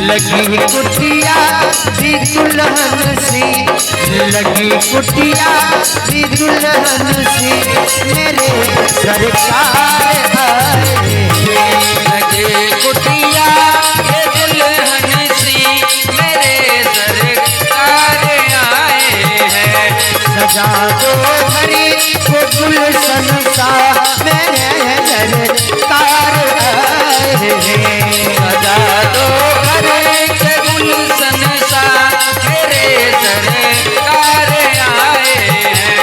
लगी कुटिया भी दुल्हन सी, लगी कुटिया भी दुल्हन सी, मेरे सरकार आए। लगी कुटिया भी दुल्हन सी, मेरे सरकार आए हैं। सजा दो हरी को गुलशन सा, मेरे सरकार आए हैं। सजा दो हरे के गुलशन सा, मेरे सरकार आए हैं।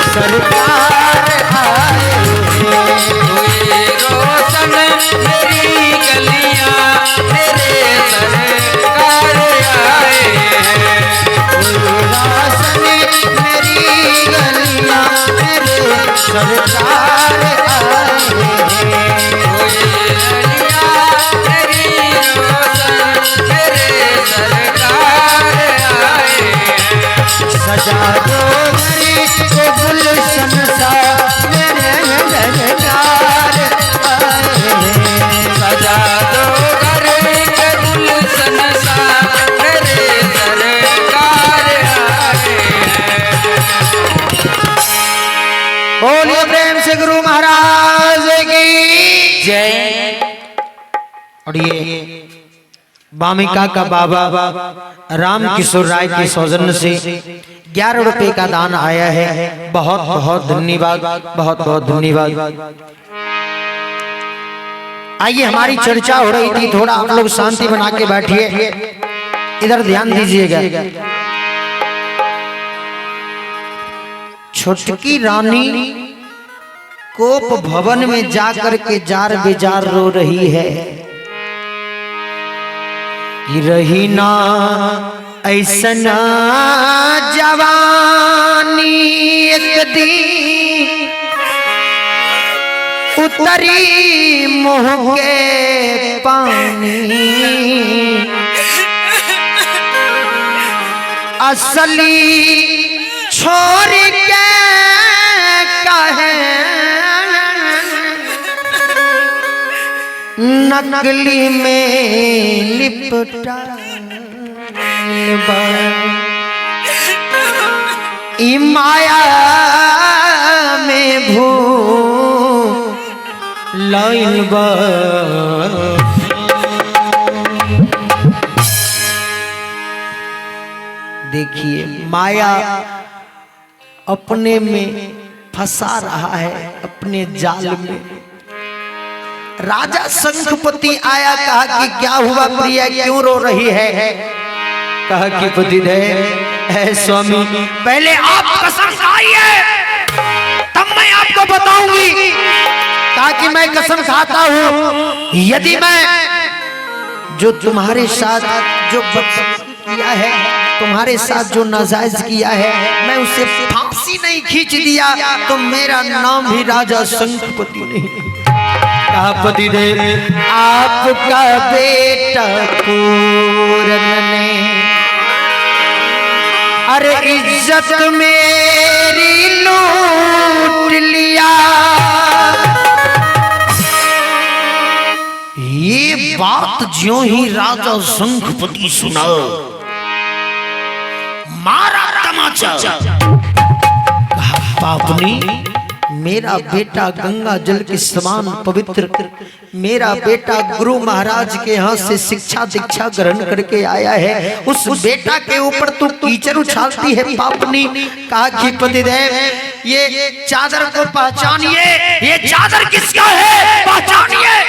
सरकार आए हुए रोशन मेरी गलियां, मेरे सरकार आए हैं। रोशन मेरी गलियां, मेरे सरकार आए हुए गलियां मेरी रोशन, मेरे सरकार आए हैं। सजा दो हरी को गुलशन सा, मेरे सरकार आए। सजा दो घर के गुलशन सा, मेरे सरकार आए हैं। बोलिए प्रेम से गुरु महाराज की जय। और ये वामिका का बाबा राम किशोर राय के सौजन्य से 11 रुपए का दान आया है। बहुत बहुत धन्यवाद, बहुत बहुत धन्यवाद। आइए, हमारी चर्चा हो रही थी, थोड़ा आप लोग शांति बना के बैठिए, इधर ध्यान दीजिएगा। छोटकी रानी कोप भवन में जाकर के जार बेजार रो रही है कि रही ना ऐसना जवानी, एक दिन उतरी मुँह के पानी, असली छोड़ के कहे नकली में लिपटा ई माया में भू लाइन बा। देखिए, माया अपने में फंसा रहा है, अपने जाल में। राजा शंखपति आया, कहा कि क्या हुआ प्रिया, क्यों रो रही है? कहा कि पतिदेव, स्वामी, पहले आप कसम खाइए, तब मैं आपको बताऊंगी। कहा कि मैं कसम खाता हूं, यदि मैं जो तुम्हारे साथ जो बदतमीजी किया है, तुम्हारे साथ जो नाजायज किया है, मैं उसे फांसी नहीं खींच दिया तो मेरा नाम भी राजा शंखपति नहीं। कहा पतिदेव आपका बेटा पूरन ने अरे इज्जत मेरी लूट लिया। ये बात ज्यों ही राजा शंखपति सुना, मारा तमाचा। पापनी मेरा बेटा गंगा जल के समान पवित्र, मेरा बेटा गुरु महाराज के यहाँ से शिक्षा दीक्षा ग्रहण करके आया है, उस बेटा के ऊपर तू कीचड़ उछालती है पापनी। कहा कि पतिदेव ये चादर को पहचानिए, ये चादर किसका है पहचानिए।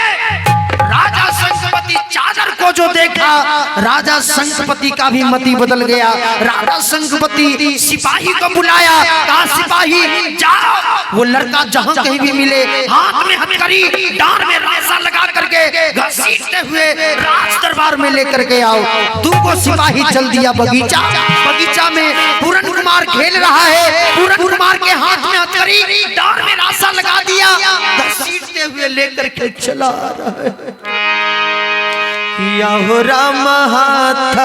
राजा शंखपति चादर को जो देखा, राजा शंखपति का भी मति बदल गया। राजा शंखपति सिपाही को बुलाया, कहा सिपाही जाओ, वो लड़का जहां कहीं भी मिले हाथ में हथकड़ी डांड में रासा लगा करके घसीटते हुए राज दरबार में लेकर के आओ। तू को सिपाही चल दिया बगीचा, बगीचा में पूरन कुमार खेल रहा है, पूरन कुमार के हाथ में हथकड़ी डांड में रासा लगा दिया, घसीटते हुए लेकर के चला आ रहा है। या राम हाथ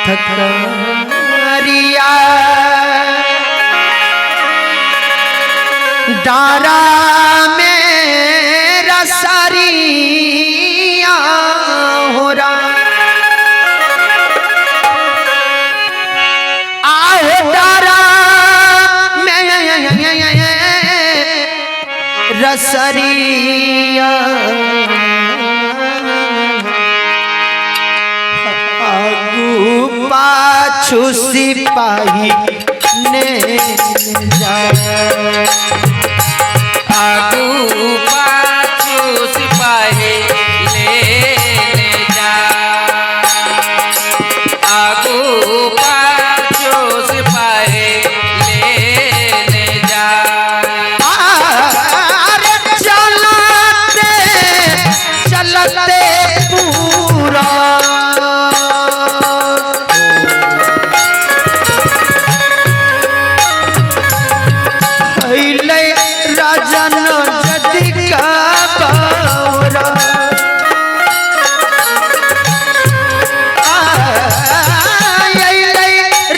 थकरिया डारा मेरा सारिया हो रहा आए डारा में रसरिया पाछू सिपाही ने आगू पाछू सिपाही ले जा, आगू पाछू सिपाही ले जा। अरे चलते चलते पूरा राजा नदी का बावरा,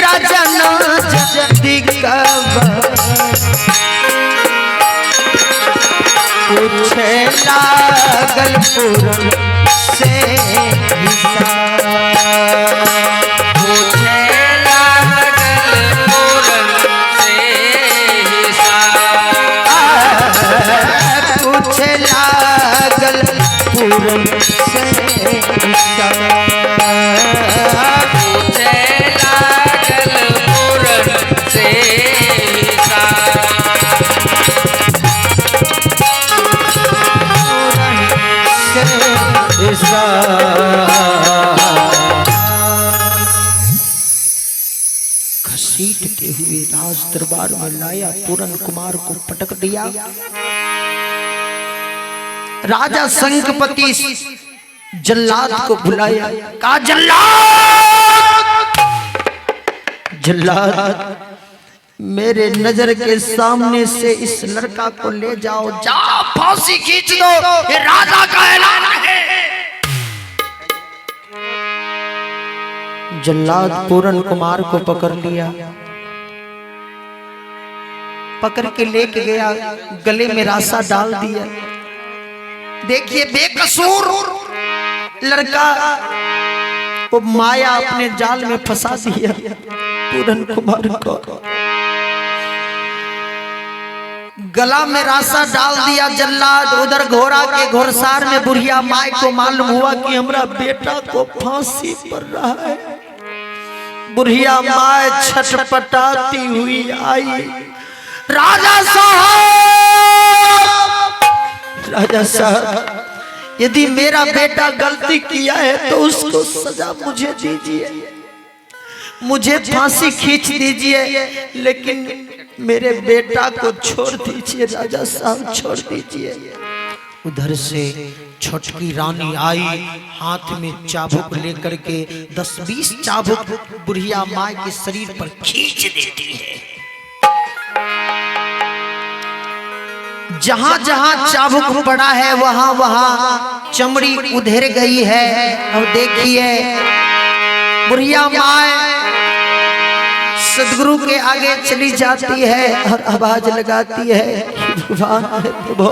राजा नदी का पूछे लागल पूरन से पूछे लागल पूरन से पूछे लागल पूरन से पूछे लागल पूरन से घसीटते हुए राज दरबार में लाया, पूरन कुमार को पटक दिया। राजा शंखपति जल्लाद को बुलाया, कहा जल्लाद, जल्लाद मेरे नजर के सामने से इस लड़का को ले जाओ, जाओ फांसी खींच दो, ये राजा का ऐलान है। जल्लाद पूरन कुमार को पकड़ लिया, पकड़ के लेके गया, गले में रासा डाल दिया। देखिए बेकसूर लड़का को माया अपने जाल में फंसा दिया पूरन कुमार को, गला में रासा डाल दिया जल्लाद। उधर घोड़ा के घोड़सार में बुढ़िया माई को मालूम हुआ कि हमारा बेटा को फांसी पड़ रहा है। बुढ़िया माई छटपटाती हुई आई, राजा साहब यदि मेरा बेटा गलती किया है तो उसको सजा मुझे दीजिए, मुझे फांसी खींच दीजिए, लेकिन मेरे बेटा को छोड़ दीजिए, राजा साहब छोड़ दीजिए। उधर से छोटकी रानी आई, हाथ में चाबुक लेकर के 10-20 चाबुक बुढ़िया माँ के शरीर पर खींच देती है। जहां जहां चाबुक पड़ा है वहां वहां चमड़ी उधेर गई है। अब देखिए बुढ़िया माँ सदगुरु के आगे चली जाती है और आवाज लगाती है, भगवान प्रभु